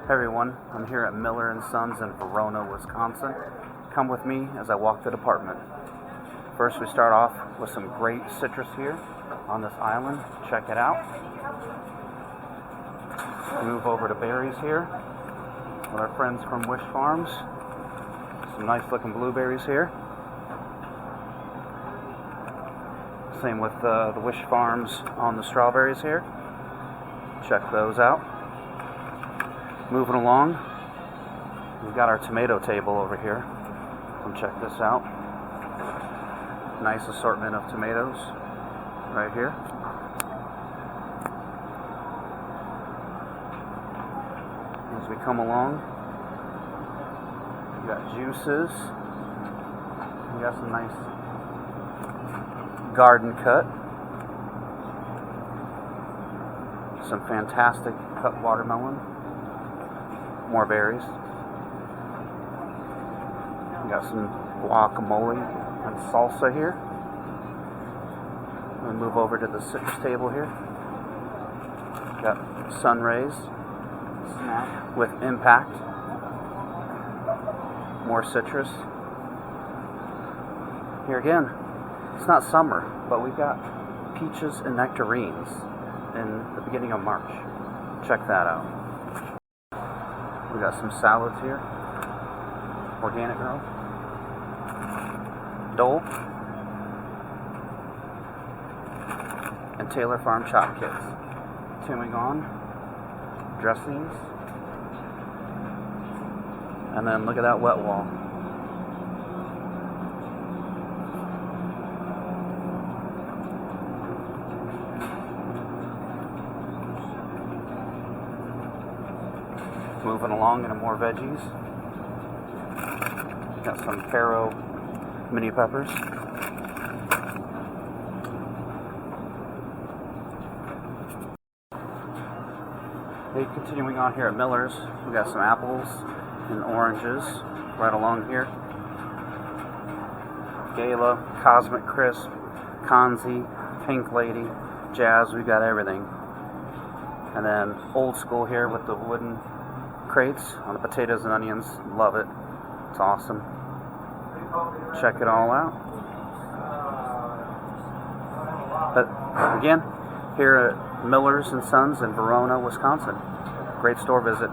Hey everyone, I'm here at Miller & Sons in Verona, Wisconsin. Come with me as I walk the department. First we start off with some great citrus here on this island. Check it out. Move over to berries here with our friends from Wish Farms. Some nice looking blueberries here. Same with the Wish Farms on the strawberries here. Check those out. Moving along, we've got our tomato table over here. Come check this out. Nice assortment of tomatoes right here. As we come along, we got juices. We got some nice garden cut. Some fantastic cut watermelon. More berries. We got some guacamole and salsa here. We move over to the citrus table here. Got sun rays snack with impact. More citrus. Here again, it's not summer, but we've got peaches and nectarines in the beginning of March. Check that out. We got some salads here. Organic girl. Dole. And Taylor Farm chop kits. Continuing on. Dressings. And then look at that wet wall. Moving along into more veggies. Got some Faro mini peppers. Okay, continuing on here at Miller's, we got some apples and oranges right along here. Gala, Cosmic Crisp, Kanzi, Pink Lady, Jazz, we got everything. And then old school here with the wooden crates on the potatoes and onions. Love it. It's awesome. Check it all out. But again, here at Miller's & Sons in Verona, Wisconsin. Great store visit.